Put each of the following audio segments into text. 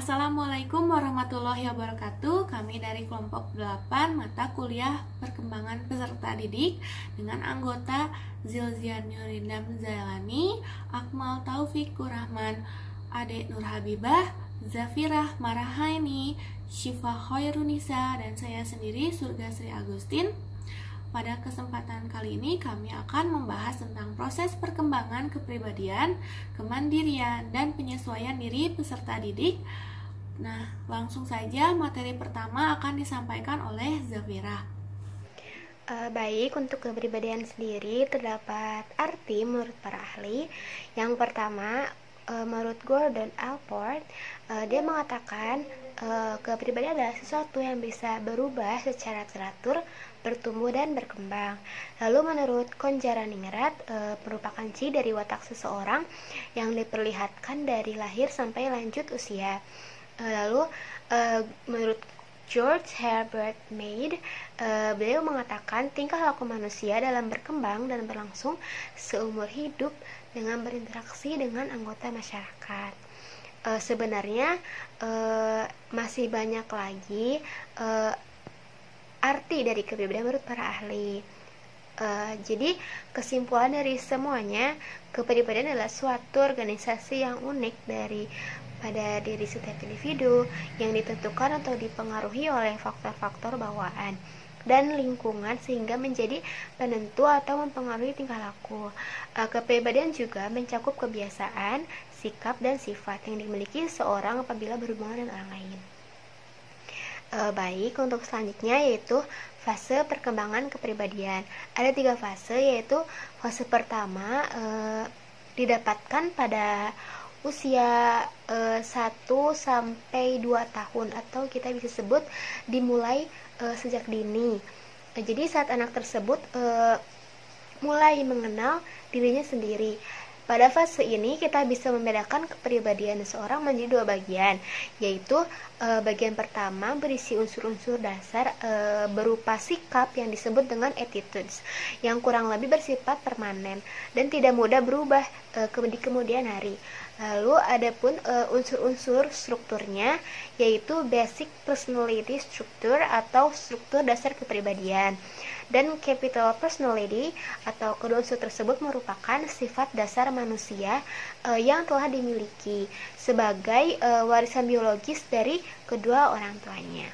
Assalamualaikum warahmatullahi wabarakatuh. Kami dari kelompok 8 mata kuliah perkembangan peserta didik dengan anggota Zilzian Nurindam Zailani, Akmal Taufikur Rahman, Ade Nur Habibah, Zafirah Marahaini, Syifa Khairunisa, dan saya sendiri Surga Sri Agustin. Pada kesempatan kali ini kami akan membahas tentang proses perkembangan kepribadian, kemandirian, dan penyesuaian diri peserta didik. Nah, langsung saja materi pertama akan disampaikan oleh Zafira. Baik, untuk kepribadian sendiri terdapat arti menurut para ahli. Yang pertama, menurut Gordon Allport, dia mengatakan kepribadian adalah sesuatu yang bisa berubah secara teratur, bertumbuh dan berkembang. Lalu menurut Konjaraningrat, merupakan ciri dari watak seseorang yang diperlihatkan dari lahir sampai lanjut usia. Lalu menurut George Herbert Mead, beliau mengatakan tingkah laku manusia dalam berkembang dan berlangsung seumur hidup dengan berinteraksi dengan anggota masyarakat. Sebenarnya masih banyak lagi arti dari kepribadian menurut para ahli. Jadi kesimpulan dari semuanya, kepribadian adalah suatu organisasi yang unik pada diri setiap individu yang ditentukan atau dipengaruhi oleh faktor-faktor bawaan dan lingkungan sehingga menjadi penentu atau mempengaruhi tingkah laku. Kepribadian juga mencakup kebiasaan, sikap, dan sifat yang dimiliki seorang apabila berhubungan dengan orang lain. Baik, untuk selanjutnya yaitu fase perkembangan kepribadian. Ada 3 fase, yaitu fase pertama didapatkan pada usia 1 sampai 2 tahun atau kita bisa sebut dimulai sejak dini. Jadi saat anak tersebut mulai mengenal dirinya sendiri. Pada fase ini kita bisa membedakan kepribadian seseorang menjadi 2 bagian, yaitu bagian pertama berisi unsur-unsur dasar berupa sikap yang disebut dengan attitudes, yang kurang lebih bersifat permanen dan tidak mudah berubah di kemudian hari. Lalu adapun unsur-unsur strukturnya, yaitu basic personality structure atau struktur dasar kepribadian. Dan capital personality atau kedua unsur tersebut merupakan sifat dasar manusia yang telah dimiliki sebagai warisan biologis dari kedua orang tuanya.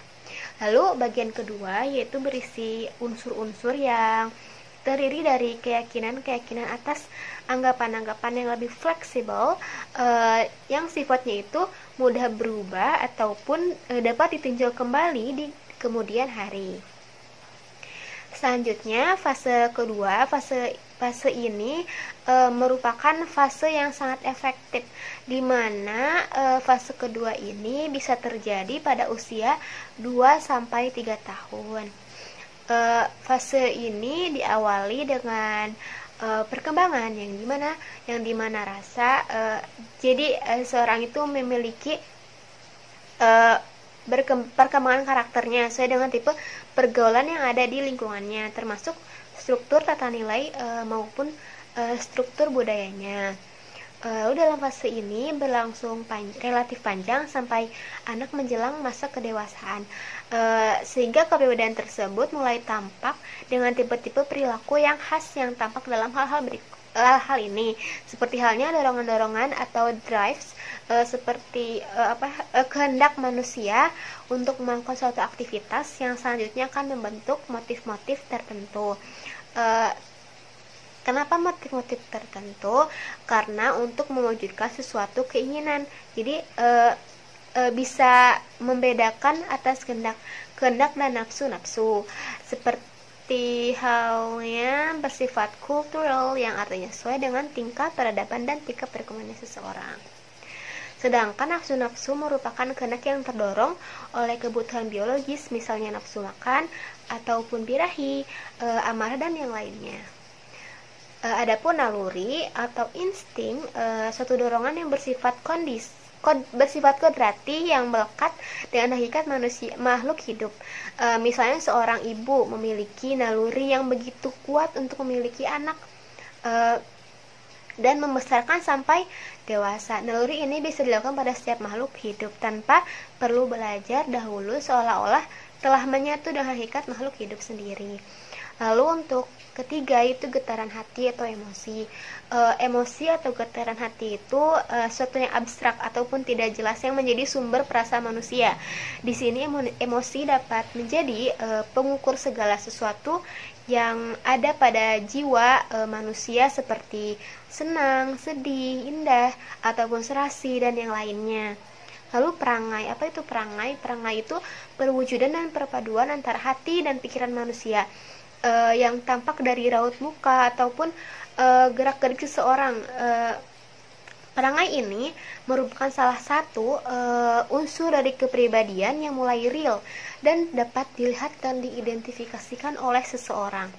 Lalu bagian kedua yaitu berisi unsur-unsur yang terdiri dari keyakinan-keyakinan atas anggapan-anggapan yang lebih fleksibel yang sifatnya itu mudah berubah ataupun dapat ditinjau kembali di kemudian hari. Selanjutnya fase kedua, fase ini merupakan fase yang sangat efektif, di mana fase kedua ini bisa terjadi pada usia 2 sampai 3 tahun. Fase ini diawali dengan perkembangan yang dimana rasa jadi seorang itu memiliki perkembangan karakternya sesuai dengan tipe pergaulan yang ada di lingkungannya, termasuk struktur tata nilai maupun struktur budayanya. Lalu dalam fase ini berlangsung relatif panjang sampai anak menjelang masa kedewasaan, sehingga kepribadian tersebut mulai tampak dengan tipe-tipe perilaku yang khas yang tampak dalam hal ini, seperti halnya dorongan-dorongan atau drives, seperti kehendak manusia untuk melakukan suatu aktivitas yang selanjutnya akan membentuk motif-motif tertentu. Kenapa motif-motif tertentu? Karena untuk mewujudkan sesuatu keinginan. Jadi bisa membedakan atas kehendak dan nafsu-nafsu. Seperti halnya bersifat kultural yang artinya sesuai dengan tingkah peradaban dan tingkah perkembangan seseorang. Sedangkan nafsu-nafsu merupakan kehendak yang terdorong oleh kebutuhan biologis, misalnya nafsu makan ataupun birahi, amarah dan yang lainnya. Adapun naluri atau insting, suatu dorongan yang bersifat kodrati yang melekat dengan hakikat makhluk hidup. Misalnya seorang ibu memiliki naluri yang begitu kuat untuk memiliki anak. dan membesarkan sampai dewasa. Naluri ini bisa dilakukan pada setiap makhluk hidup tanpa perlu belajar dahulu, seolah-olah telah menyatu dengan hakikat makhluk hidup sendiri. Lalu untuk ketiga itu getaran hati atau emosi. Emosi atau getaran hati itu sesuatu yang abstrak ataupun tidak jelas yang menjadi sumber perasaan manusia. Di sini emosi dapat menjadi pengukur segala sesuatu yang ada pada jiwa manusia seperti senang, sedih, indah, ataupun serasi dan yang lainnya. Lalu perangai, apa itu perangai? Perangai itu perwujudan dan perpaduan antara hati dan pikiran manusia yang tampak dari raut muka ataupun gerak-gerik seseorang. Perangai ini merupakan salah satu unsur dari kepribadian yang mulai real dan dapat dilihat dan diidentifikasikan oleh seseorang.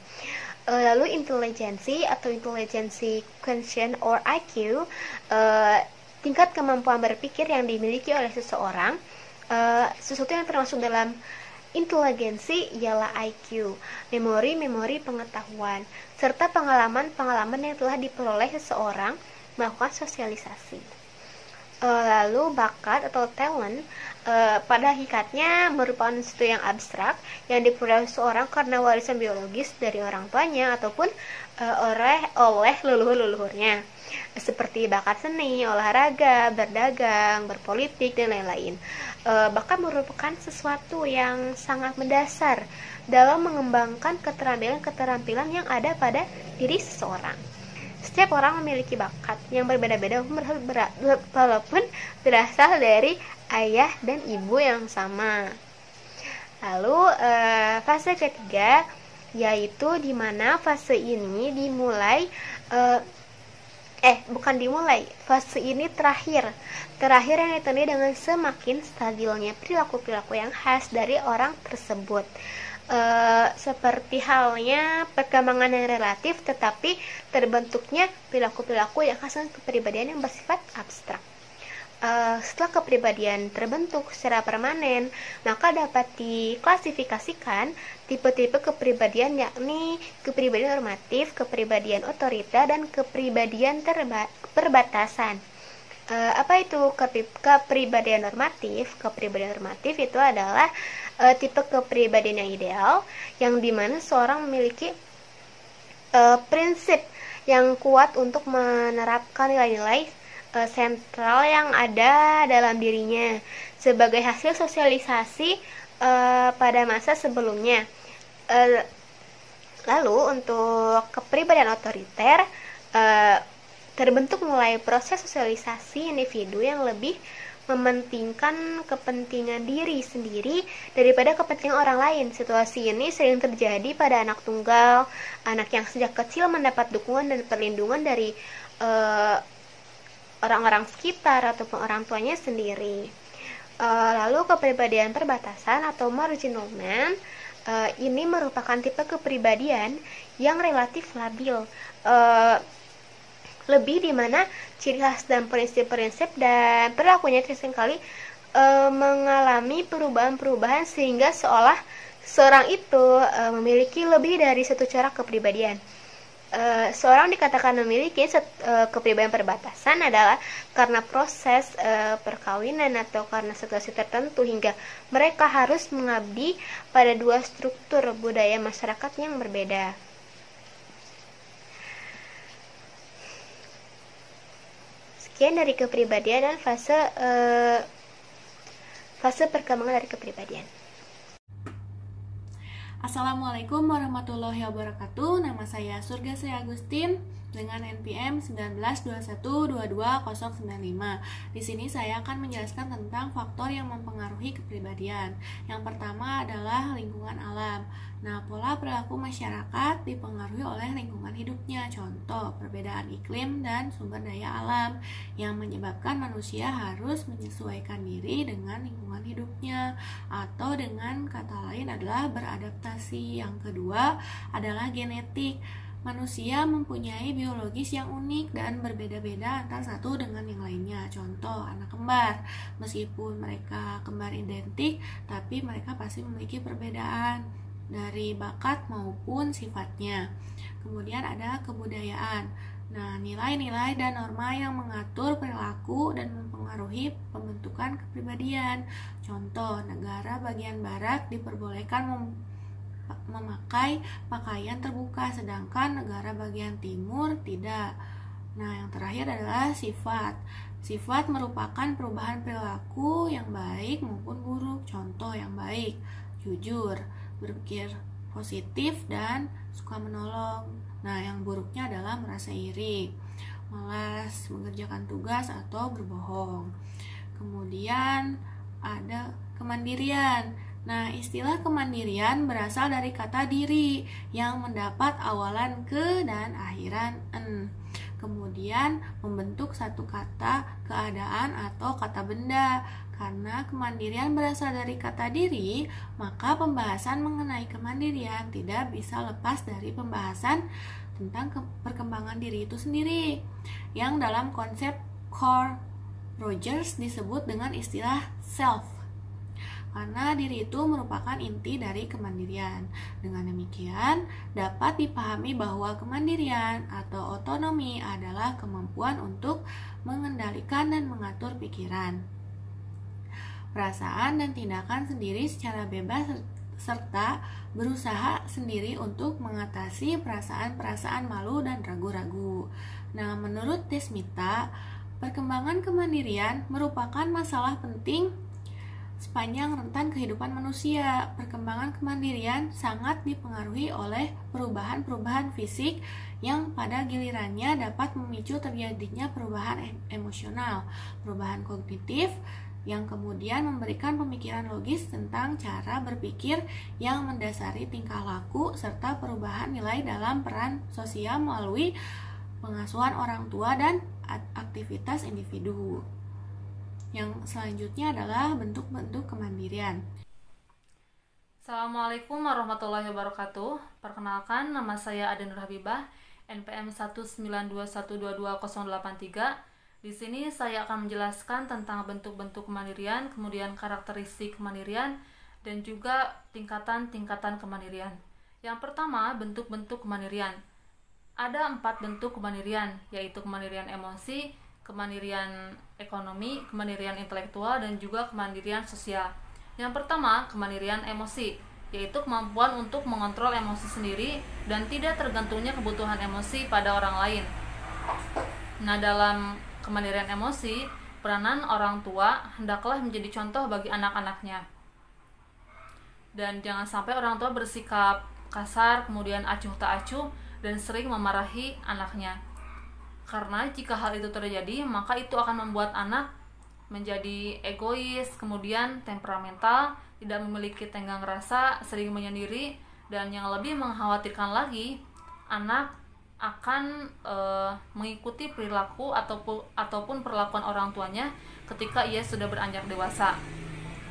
Lalu intelijensi atau intelijensi quotient or IQ, tingkat kemampuan berpikir yang dimiliki oleh seseorang. Sesuatu yang termasuk dalam inteligensi ialah IQ, memori pengetahuan, serta pengalaman yang telah diperoleh seseorang melakukan sosialisasi. Lalu bakat atau talent pada hakikatnya merupakan sesuatu yang abstrak yang diperoleh seseorang karena warisan biologis dari orang tuanya ataupun oleh leluhur-leluhurnya, seperti bakat seni, olahraga, berdagang, berpolitik, dan lain-lain. Bakat merupakan sesuatu yang sangat mendasar dalam mengembangkan keterampilan yang ada pada diri seseorang. Setiap orang memiliki bakat yang berbeda-beda walaupun berasal dari ayah dan ibu yang sama. Lalu fase ketiga yaitu di mana fase ini fase ini terakhir yang ditandai dengan semakin stabilnya perilaku-perilaku yang khas dari orang tersebut. Seperti halnya perkembangan yang relatif tetapi terbentuknya perilaku-perilaku yang khas dengan kepribadian yang bersifat abstrak. Setelah kepribadian terbentuk secara permanen, maka dapat diklasifikasikan tipe-tipe kepribadian, yakni kepribadian normatif, kepribadian otoriter, dan kepribadian perbatasan. Apa itu kepribadian normatif? Kepribadian normatif itu adalah tipe kepribadian yang ideal, yang dimana seorang memiliki prinsip yang kuat untuk menerapkan nilai-nilai sentral yang ada dalam dirinya sebagai hasil sosialisasi pada masa sebelumnya. Lalu untuk kepribadian otoriter terbentuk mulai proses sosialisasi individu yang lebih mementingkan kepentingan diri sendiri daripada kepentingan orang lain. Situasi ini sering terjadi pada anak tunggal, anak yang sejak kecil mendapat dukungan dan perlindungan dari orang-orang sekitar ataupun orang tuanya sendiri. Lalu kepribadian perbatasan atau marginal man, ini merupakan tipe kepribadian yang relatif labil, lebih di mana ciri khas dan prinsip-prinsip dan perilakunya seringkali mengalami perubahan-perubahan sehingga seolah seorang itu memiliki lebih dari satu corak kepribadian. Seorang dikatakan memiliki kepribadian perbatasan adalah karena proses perkawinan atau karena situasi tertentu hingga mereka harus mengabdi pada dua struktur budaya masyarakat yang berbeda. Sekian dari kepribadian dan fase perkembangan dari kepribadian. Assalamualaikum warahmatullahi wabarakatuh. Nama saya Surga Sri Agustin dengan NPM 1921220095. Di sini saya akan menjelaskan tentang faktor yang mempengaruhi kepribadian. Yang pertama adalah lingkungan alam. Nah, pola perilaku masyarakat dipengaruhi oleh lingkungan hidupnya. Contoh, perbedaan iklim dan sumber daya alam yang menyebabkan manusia harus menyesuaikan diri dengan lingkungan hidupnya, atau dengan kata lain adalah beradaptasi. Yang kedua adalah genetik. Manusia mempunyai biologis yang unik dan berbeda-beda antara satu dengan yang lainnya. Contoh, anak kembar. Meskipun mereka kembar identik, tapi mereka pasti memiliki perbedaan dari bakat maupun sifatnya. Kemudian ada kebudayaan. Nah, nilai-nilai dan norma yang mengatur perilaku dan mempengaruhi pembentukan kepribadian. Contoh, negara bagian barat diperbolehkan memakai pakaian terbuka, sedangkan negara bagian timur tidak. Nah, yang terakhir adalah sifat. Sifat merupakan perubahan perilaku yang baik maupun buruk. Contoh yang baik, jujur, berpikir positif, dan suka menolong. Nah, yang buruknya adalah merasa iri, malas mengerjakan tugas, atau berbohong. Kemudian ada kemandirian. Nah, istilah kemandirian berasal dari kata diri yang mendapat awalan ke dan akhiran en. Kemudian membentuk satu kata keadaan atau kata benda. Karena kemandirian berasal dari kata diri, maka pembahasan mengenai kemandirian tidak bisa lepas dari pembahasan tentang perkembangan diri itu sendiri, yang dalam konsep Carl Rogers disebut dengan istilah self. Karena diri itu merupakan inti dari kemandirian. Dengan demikian, dapat dipahami bahwa kemandirian atau otonomi adalah kemampuan untuk mengendalikan dan mengatur pikiran, perasaan, dan tindakan sendiri secara bebas, serta berusaha sendiri untuk mengatasi perasaan-perasaan malu dan ragu-ragu. Nah, menurut Desmita, perkembangan kemandirian merupakan masalah penting sepanjang rentan kehidupan manusia. Perkembangan kemandirian sangat dipengaruhi oleh perubahan-perubahan fisik yang pada gilirannya dapat memicu terjadinya perubahan emosional, perubahan kognitif, yang kemudian memberikan pemikiran logis tentang cara berpikir yang mendasari tingkah laku, serta perubahan nilai dalam peran sosial melalui pengasuhan orang tua dan aktivitas individu. Yang selanjutnya adalah bentuk-bentuk kemandirian. Assalamualaikum warahmatullahi wabarakatuh. Perkenalkan, nama saya Ade Nur Habibah, NPM 192122083. Di sini saya akan menjelaskan tentang bentuk-bentuk kemandirian, kemudian karakteristik kemandirian, dan juga tingkatan-tingkatan kemandirian. Yang pertama, bentuk-bentuk kemandirian. Ada 4 bentuk kemandirian, yaitu kemandirian emosi, kemandirian ekonomi, kemandirian intelektual, dan juga kemandirian sosial. Yang pertama, kemandirian emosi, yaitu kemampuan untuk mengontrol emosi sendiri dan tidak tergantungnya kebutuhan emosi pada orang lain. Nah, dalam kemandirian emosi, peranan orang tua hendaklah menjadi contoh bagi anak-anaknya. Dan jangan sampai orang tua bersikap kasar, kemudian acuh tak acuh, dan sering memarahi anaknya. Karena jika hal itu terjadi, maka itu akan membuat anak menjadi egois, kemudian temperamental, tidak memiliki tenggang rasa, sering menyendiri, dan yang lebih mengkhawatirkan lagi, anak akan mengikuti perilaku ataupun perlakuan orang tuanya ketika ia sudah beranjak dewasa.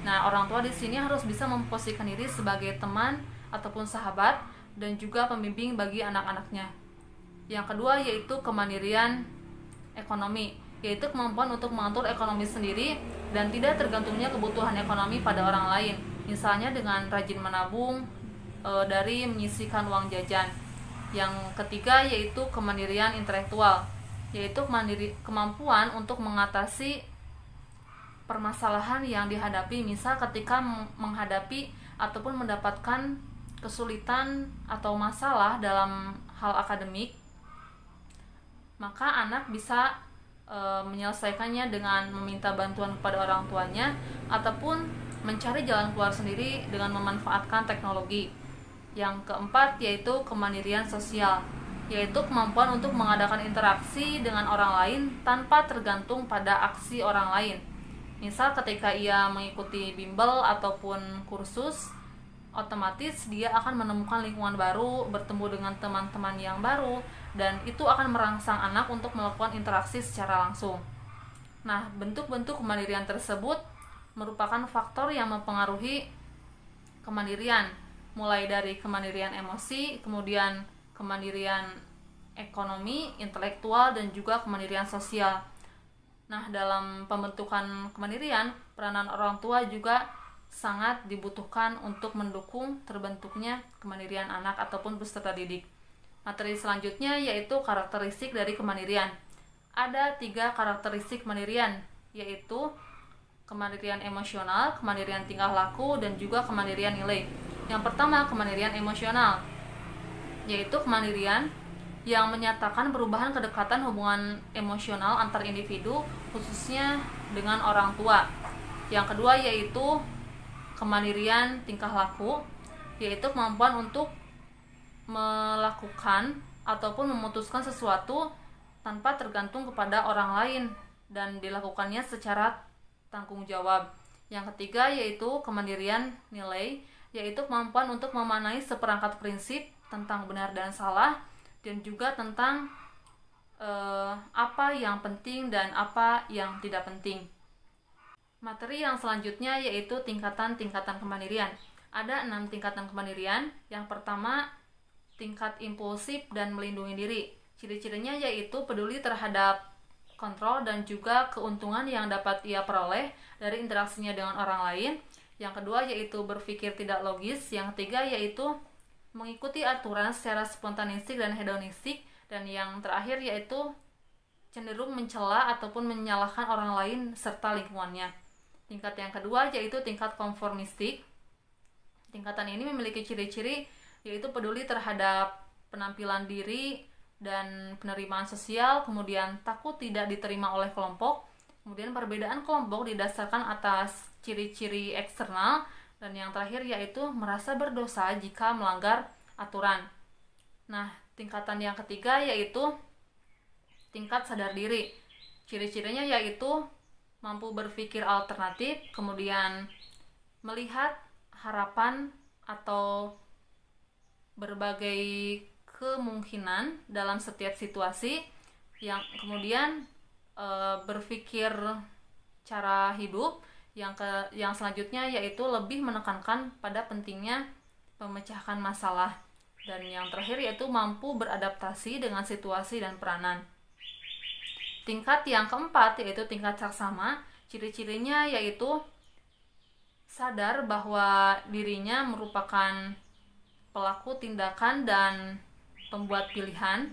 Nah, orang tua di sini harus bisa memposisikan diri sebagai teman ataupun sahabat dan juga pembimbing bagi anak-anaknya. Yang kedua yaitu kemandirian ekonomi, yaitu kemampuan untuk mengatur ekonomi sendiri dan tidak tergantungnya kebutuhan ekonomi pada orang lain. Misalnya dengan rajin menabung dari menyisihkan uang jajan. Yang ketiga yaitu kemandirian intelektual, yaitu kemampuan untuk mengatasi permasalahan yang dihadapi, misal ketika menghadapi ataupun mendapatkan kesulitan atau masalah dalam hal akademik, maka anak bisa menyelesaikannya dengan meminta bantuan kepada orang tuanya ataupun mencari jalan keluar sendiri dengan memanfaatkan teknologi. Yang keempat yaitu kemandirian sosial, yaitu kemampuan untuk mengadakan interaksi dengan orang lain tanpa tergantung pada aksi orang lain. Misal ketika ia mengikuti bimbel ataupun kursus, otomatis dia akan menemukan lingkungan baru, bertemu dengan teman-teman yang baru, dan itu akan merangsang anak untuk melakukan interaksi secara langsung. Nah, bentuk-bentuk kemandirian tersebut merupakan faktor yang mempengaruhi kemandirian, mulai dari kemandirian emosi, kemudian kemandirian ekonomi, intelektual, dan juga kemandirian sosial. Nah, dalam pembentukan kemandirian, peranan orang tua juga sangat dibutuhkan untuk mendukung terbentuknya kemandirian anak ataupun peserta didik. Materi selanjutnya yaitu karakteristik dari kemandirian. Ada 3 karakteristik kemandirian, yaitu kemandirian emosional, kemandirian tingkah laku, dan juga kemandirian nilai. Yang pertama, kemandirian emosional, yaitu kemandirian yang menyatakan perubahan kedekatan hubungan emosional antar individu, khususnya dengan orang tua. Yang kedua yaitu kemandirian tingkah laku, yaitu kemampuan untuk melakukan ataupun memutuskan sesuatu tanpa tergantung kepada orang lain dan dilakukannya secara tanggung jawab. Yang ketiga yaitu kemandirian nilai, yaitu kemampuan untuk memanai seperangkat prinsip tentang benar dan salah, dan juga tentang apa yang penting dan apa yang tidak penting. Materi yang selanjutnya yaitu tingkatan-tingkatan kemandirian. Ada 6 tingkatan kemandirian. Yang pertama, tingkat impulsif dan melindungi diri. Ciri-cirinya yaitu peduli terhadap kontrol dan juga keuntungan yang dapat ia peroleh dari interaksinya dengan orang lain. Yang kedua yaitu berpikir tidak logis. Yang ketiga yaitu mengikuti aturan secara spontanistik dan hedonistik. Dan yang terakhir yaitu cenderung mencela ataupun menyalahkan orang lain serta lingkungannya. Tingkat yang kedua yaitu tingkat konformistik. Tingkatan ini memiliki ciri-ciri yaitu peduli terhadap penampilan diri dan penerimaan sosial, kemudian takut tidak diterima oleh kelompok, kemudian perbedaan kelompok didasarkan atas ciri-ciri eksternal, dan yang terakhir yaitu merasa berdosa jika melanggar aturan. Nah, tingkatan yang ketiga yaitu tingkat sadar diri. Ciri-cirinya yaitu mampu berpikir alternatif, kemudian melihat harapan atau berbagai kemungkinan dalam setiap situasi, yang kemudian berpikir cara hidup. Yang selanjutnya yaitu lebih menekankan pada pentingnya memecahkan masalah, dan yang terakhir yaitu mampu beradaptasi dengan situasi dan peranan. Tingkat yang keempat yaitu tingkat saksama. Ciri-cirinya yaitu sadar bahwa dirinya merupakan pelaku tindakan dan pembuat pilihan.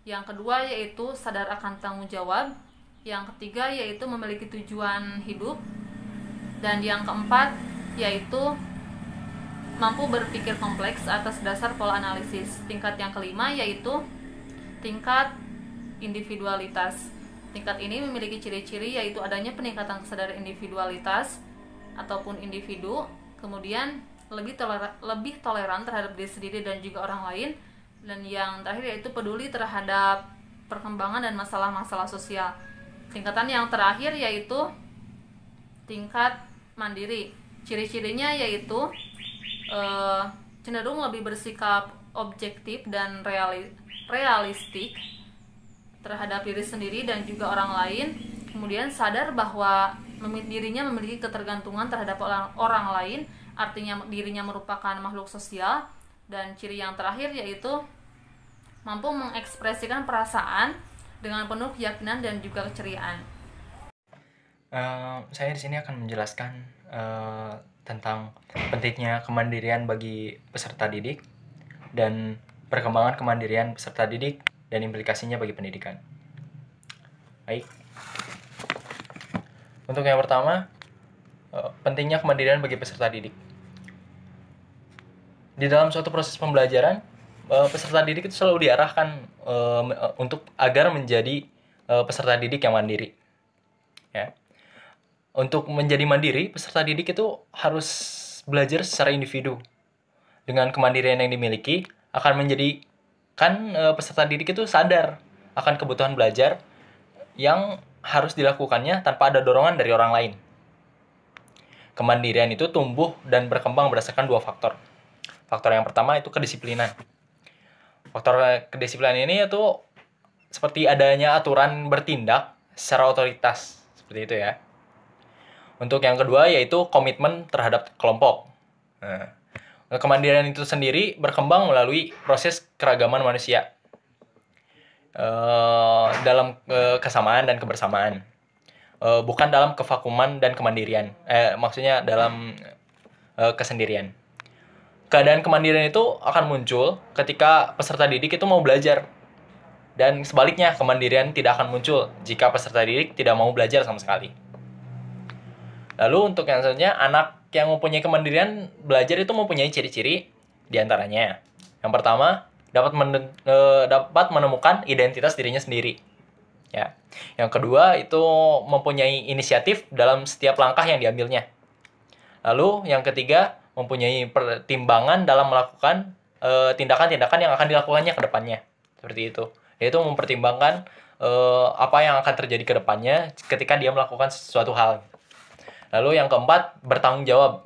Yang kedua yaitu sadar akan tanggung jawab. Yang ketiga yaitu memiliki tujuan hidup. Dan yang keempat yaitu mampu berpikir kompleks atas dasar pola analisis. Tingkat yang kelima yaitu tingkat individualitas. Tingkat ini memiliki ciri-ciri yaitu adanya peningkatan kesadaran individualitas ataupun individu, kemudian lebih toleran terhadap diri sendiri dan juga orang lain, dan yang terakhir yaitu peduli terhadap perkembangan dan masalah-masalah sosial. Tingkatan yang terakhir yaitu tingkat mandiri. Ciri-cirinya yaitu cenderung lebih bersikap objektif dan realistik terhadap diri sendiri dan juga orang lain, kemudian sadar bahwa dirinya memiliki ketergantungan terhadap orang lain, artinya dirinya merupakan makhluk sosial. Dan ciri yang terakhir yaitu mampu mengekspresikan perasaan dengan penuh keyakinan dan juga keceriaan. Saya di sini akan menjelaskan tentang pentingnya kemandirian bagi peserta didik dan perkembangan kemandirian peserta didik dan implikasinya bagi pendidikan. Baik. Untuk yang pertama, pentingnya kemandirian bagi peserta didik. Di dalam suatu proses pembelajaran, peserta didik itu selalu diarahkan untuk agar menjadi peserta didik yang mandiri. Ya. Untuk menjadi mandiri, peserta didik itu harus belajar secara individu. Dengan kemandirian yang dimiliki, akan menjadikan peserta didik itu sadar akan kebutuhan belajar yang harus dilakukannya tanpa ada dorongan dari orang lain. Kemandirian itu tumbuh dan berkembang berdasarkan 2 faktor. Faktor yang pertama itu kedisiplinan. Faktor kedisiplinan ini itu seperti adanya aturan bertindak secara otoritas, seperti itu ya. Untuk yang kedua yaitu komitmen terhadap kelompok. Kemandirian itu sendiri berkembang melalui proses keragaman manusia dalam kesamaan dan kebersamaan, bukan dalam kevakuman dan kemandirian. Maksudnya dalam kesendirian. keadaan kemandirian itu akan muncul ketika peserta didik itu mau belajar. Dan sebaliknya, kemandirian tidak akan muncul jika peserta didik tidak mau belajar sama sekali. Lalu untuk yang selanjutnya, anak yang mempunyai kemandirian belajar itu mempunyai ciri-ciri diantaranya. Yang pertama, dapat menemukan identitas dirinya sendiri. Ya. Yang kedua, itu mempunyai inisiatif dalam setiap langkah yang diambilnya. Lalu yang ketiga, mempunyai pertimbangan dalam melakukan tindakan-tindakan yang akan dilakukannya ke depannya. Seperti itu. Yaitu mempertimbangkan apa yang akan terjadi ke depannya ketika dia melakukan sesuatu hal. Lalu yang keempat, bertanggung jawab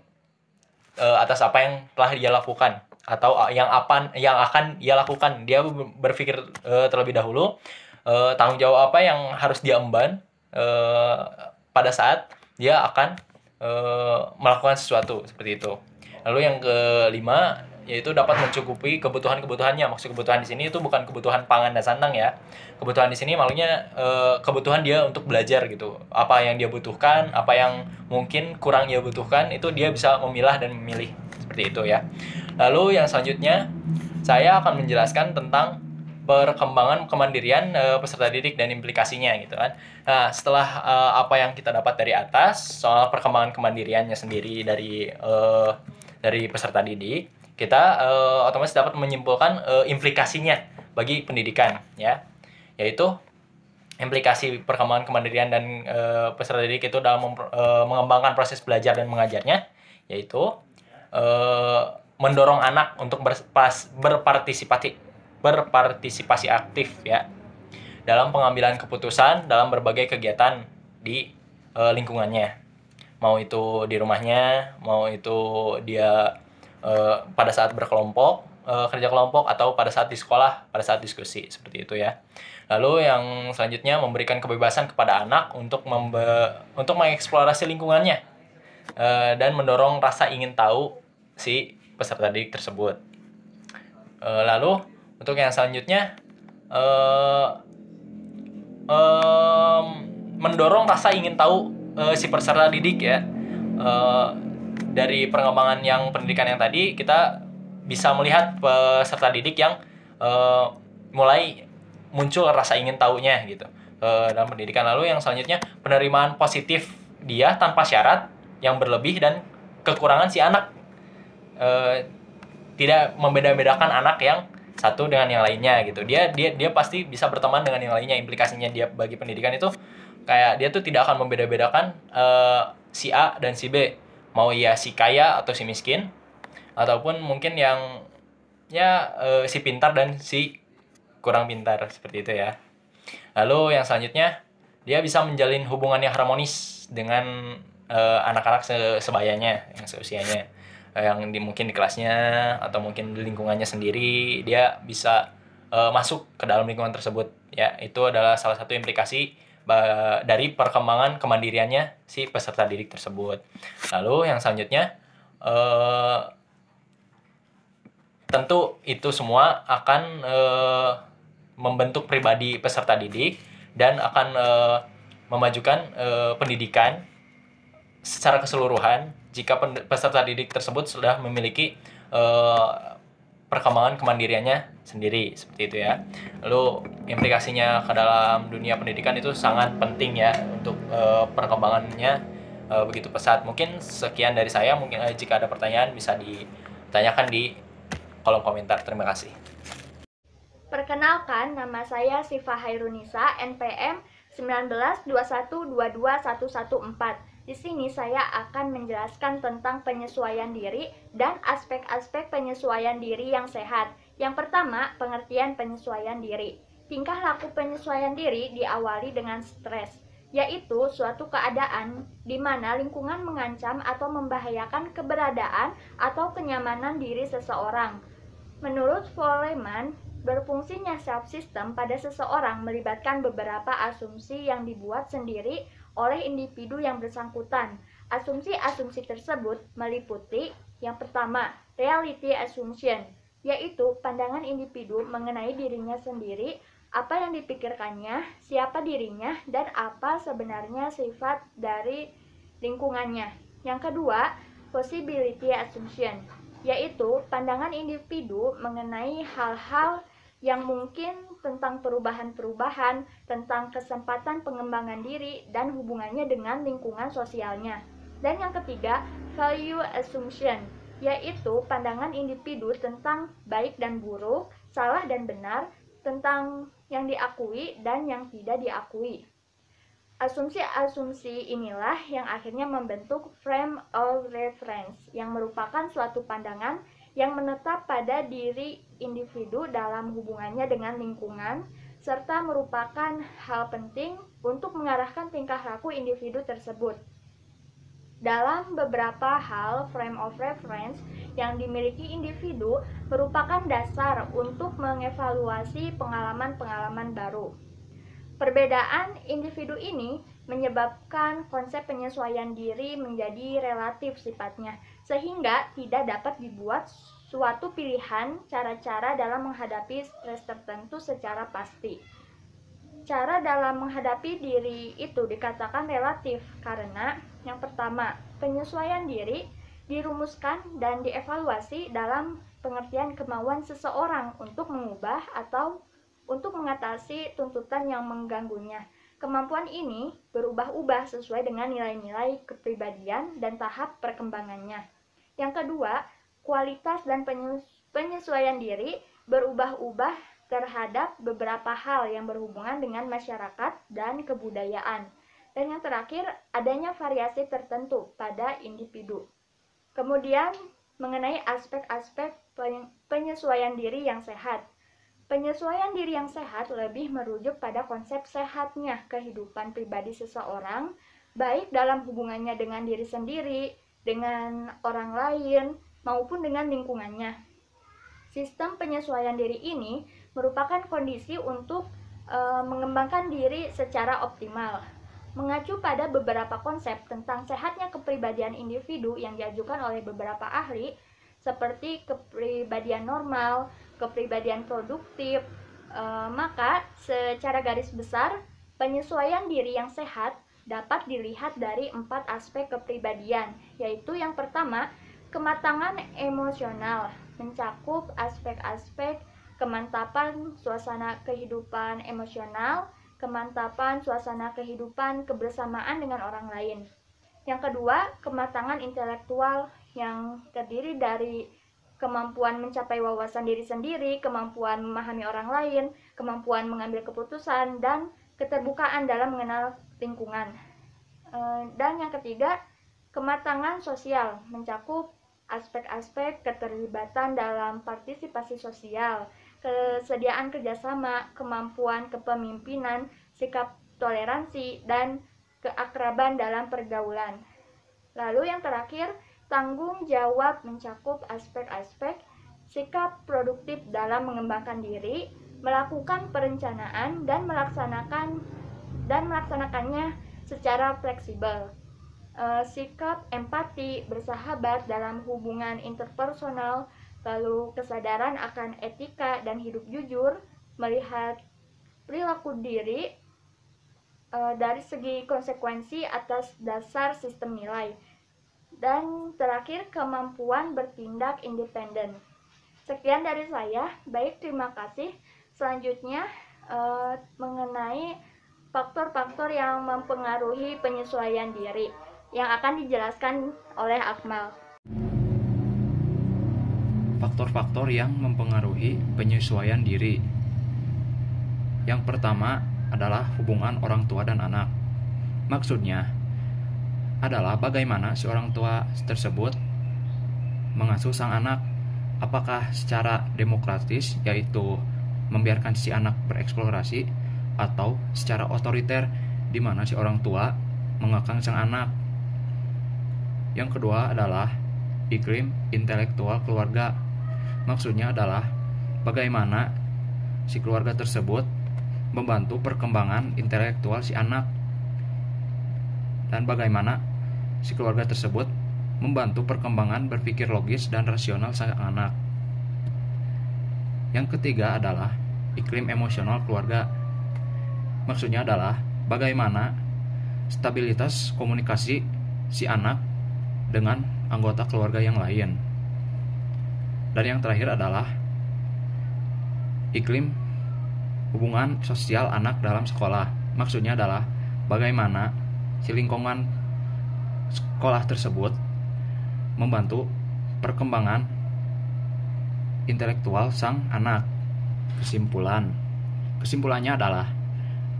atas apa yang telah dia lakukan atau yang akan dia lakukan. Dia berpikir terlebih dahulu tanggung jawab apa yang harus dia emban pada saat dia akan melakukan sesuatu, seperti itu. Lalu yang kelima, yaitu dapat mencukupi kebutuhan-kebutuhannya. Maksud kebutuhan di sini itu bukan kebutuhan pangan dan sandang ya. Kebutuhan di sini maksudnya kebutuhan dia untuk belajar gitu. Apa yang dia butuhkan, apa yang mungkin kurang dia butuhkan, itu dia bisa memilah dan memilih. Seperti itu ya. Lalu yang selanjutnya, saya akan menjelaskan tentang perkembangan kemandirian peserta didik dan implikasinya gitu kan. Nah, setelah apa yang kita dapat dari atas soal perkembangan kemandiriannya sendiri dari peserta didik, kita otomatis dapat menyimpulkan implikasinya bagi pendidikan ya. Yaitu implikasi perkembangan kemandirian dan peserta didik itu dalam mengembangkan proses belajar dan mengajarnya, yaitu mendorong anak untuk berpartisipasi aktif ya dalam pengambilan keputusan dalam berbagai kegiatan di lingkungannya, mau itu di rumahnya, mau itu dia pada saat berkelompok, kerja kelompok, atau pada saat di sekolah, pada saat diskusi, seperti itu ya. Lalu yang selanjutnya, memberikan kebebasan kepada anak untuk mengeksplorasi lingkungannya dan mendorong rasa ingin tahu si peserta didik tersebut. Lalu untuk yang selanjutnya, mendorong rasa ingin tahu si peserta didik ya. Dari pengembangan yang pendidikan yang tadi, kita bisa melihat peserta didik yang mulai muncul rasa ingin tahunya gitu dalam pendidikan. Lalu yang selanjutnya, penerimaan positif dia tanpa syarat yang berlebih dan kekurangan si anak. Tidak membeda-bedakan anak yang satu dengan yang lainnya gitu. Dia pasti bisa berteman dengan yang lainnya. Implikasinya dia bagi pendidikan itu kayak dia tuh tidak akan membeda-bedakan si A dan si B, mau ya si kaya atau si miskin, ataupun mungkin yang ya si pintar dan si kurang pintar, seperti itu ya. Lalu yang selanjutnya, dia bisa menjalin hubungan yang harmonis dengan anak-anak sebayanya, yang seusianya, yang mungkin di kelasnya atau mungkin di lingkungannya sendiri. Dia bisa masuk ke dalam lingkungan tersebut ya. Itu adalah salah satu implikasi dari perkembangan kemandiriannya si peserta didik tersebut. Lalu yang selanjutnya, tentu itu semua akan membentuk pribadi peserta didik dan akan memajukan pendidikan secara keseluruhan jika peserta didik tersebut sudah memiliki perkembangan kemandiriannya sendiri, seperti itu ya. Lalu implikasinya ke dalam dunia pendidikan itu sangat penting ya untuk perkembangannya begitu pesat. Mungkin sekian dari saya. Mungkin jika ada pertanyaan bisa ditanyakan di kolom komentar. Terima kasih. Perkenalkan, nama saya Sifa Hairunisa, NPM 1921221114. Di sini saya akan menjelaskan tentang penyesuaian diri dan aspek-aspek penyesuaian diri yang sehat. Yang pertama, pengertian penyesuaian diri. Tingkah laku penyesuaian diri diawali dengan stres, yaitu suatu keadaan di mana lingkungan mengancam atau membahayakan keberadaan atau kenyamanan diri seseorang. Menurut Foreman, berfungsinya self-system pada seseorang melibatkan beberapa asumsi yang dibuat sendiri oleh individu yang bersangkutan. Asumsi-asumsi tersebut meliputi yang pertama, reality assumption, yaitu pandangan individu mengenai dirinya sendiri, apa yang dipikirkannya, siapa dirinya, dan apa sebenarnya sifat dari lingkungannya. Yang kedua, possibility assumption, yaitu pandangan individu mengenai hal-hal yang mungkin tentang perubahan-perubahan, tentang kesempatan pengembangan diri, dan hubungannya dengan lingkungan sosialnya. Dan yang ketiga, value assumption, yaitu pandangan individu tentang baik dan buruk, salah dan benar, tentang yang diakui dan yang tidak diakui. Asumsi-asumsi inilah yang akhirnya membentuk frame of reference, yang merupakan suatu pandangan yang menetap pada diri individu dalam hubungannya dengan lingkungan, serta merupakan hal penting untuk mengarahkan tingkah laku individu tersebut. Dalam beberapa hal, frame of reference yang dimiliki individu merupakan dasar untuk mengevaluasi pengalaman-pengalaman baru. Perbedaan individu ini menyebabkan konsep penyesuaian diri menjadi relatif sifatnya, sehingga tidak dapat dibuat suatu pilihan cara-cara dalam menghadapi stres tertentu secara pasti. Cara dalam menghadapi diri itu dikatakan relatif karena yang pertama, penyesuaian diri dirumuskan dan dievaluasi dalam pengertian kemauan seseorang untuk mengubah atau untuk mengatasi tuntutan yang mengganggunya. Kemampuan ini berubah-ubah sesuai dengan nilai-nilai kepribadian dan tahap perkembangannya. Yang kedua, kualitas dan penyesuaian diri berubah-ubah terhadap beberapa hal yang berhubungan dengan masyarakat dan kebudayaan. Dan yang terakhir, adanya variasi tertentu pada individu. Kemudian, mengenai aspek-aspek penyesuaian diri yang sehat. Penyesuaian diri yang sehat lebih merujuk pada konsep sehatnya kehidupan pribadi seseorang, baik dalam hubungannya dengan diri sendiri, dengan orang lain, maupun dengan lingkungannya. Sistem penyesuaian diri ini merupakan kondisi untuk mengembangkan diri secara optimal. Mengacu pada beberapa konsep tentang sehatnya kepribadian individu yang diajukan oleh beberapa ahli, seperti kepribadian normal, kepribadian produktif, maka secara garis besar, penyesuaian diri yang sehat dapat dilihat dari 4 aspek kepribadian, yaitu yang pertama, kematangan emosional, mencakup aspek-aspek kemantapan suasana kehidupan emosional, kemantapan suasana kehidupan kebersamaan dengan orang lain. Yang kedua, kematangan intelektual yang terdiri dari kemampuan mencapai wawasan diri sendiri, kemampuan memahami orang lain, kemampuan mengambil keputusan, dan keterbukaan dalam mengenal lingkungan. Dan yang ketiga, kematangan sosial mencakup aspek-aspek keterlibatan dalam partisipasi sosial, kesediaan kerjasama, kemampuan kepemimpinan, sikap toleransi, dan keakraban dalam pergaulan. Lalu yang terakhir, tanggung jawab mencakup aspek-aspek sikap produktif dalam mengembangkan diri, melakukan perencanaan, dan melaksanakannya secara fleksibel. Sikap empati, bersahabat dalam hubungan interpersonal, lalu kesadaran akan etika dan hidup jujur, melihat perilaku diri dari segi konsekuensi atas dasar sistem nilai, dan terakhir kemampuan bertindak independen. Sekian dari saya, baik, terima kasih. Selanjutnya mengenai faktor-faktor yang mempengaruhi penyesuaian diri yang akan dijelaskan oleh Akmal. Faktor-faktor yang mempengaruhi penyesuaian diri. Yang pertama adalah hubungan orang tua dan anak. Maksudnya adalah bagaimana si orang tua tersebut mengasuh sang anak, apakah secara demokratis, yaitu membiarkan si anak bereksplorasi, atau secara otoriter, di mana si orang tua mengekang sang anak. Yang kedua adalah iklim intelektual keluarga. Maksudnya adalah bagaimana si keluarga tersebut membantu perkembangan intelektual si anak, dan bagaimana si keluarga tersebut membantu perkembangan berpikir logis dan rasional sang anak. Yang ketiga adalah iklim emosional keluarga. Maksudnya adalah bagaimana stabilitas komunikasi si anak dengan anggota keluarga yang lain. Dan yang terakhir adalah iklim hubungan sosial anak dalam sekolah. Maksudnya adalah bagaimana si lingkungan sekolah tersebut membantu perkembangan intelektual sang anak. Kesimpulannya adalah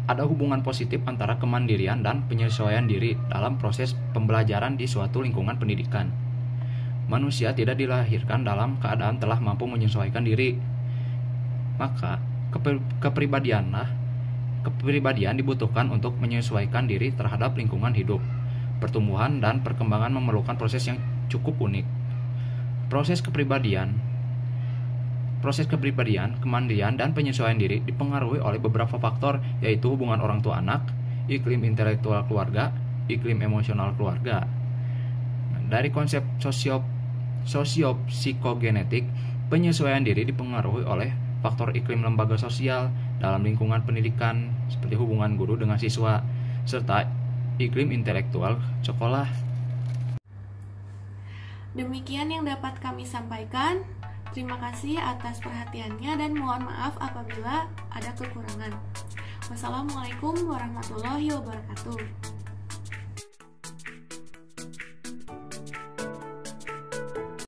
ada hubungan positif antara kemandirian dan penyesuaian diri dalam proses pembelajaran di suatu lingkungan pendidikan. Manusia tidak dilahirkan dalam keadaan telah mampu menyesuaikan diri. Maka kepribadian dibutuhkan untuk menyesuaikan diri terhadap lingkungan hidup. Pertumbuhan dan perkembangan memerlukan proses yang cukup unik. Proses kepribadian, kemandirian, dan penyesuaian diri dipengaruhi oleh beberapa faktor, yaitu hubungan orang tua anak, iklim intelektual keluarga, iklim emosional keluarga. Dari konsep sosiopsikogenetik, penyesuaian diri dipengaruhi oleh faktor iklim lembaga sosial dalam lingkungan pendidikan seperti hubungan guru dengan siswa, serta iklim intelektual sekolah. Demikian yang dapat kami sampaikan. Terima kasih atas perhatiannya dan mohon maaf apabila ada kekurangan. Wassalamualaikum warahmatullahi wabarakatuh.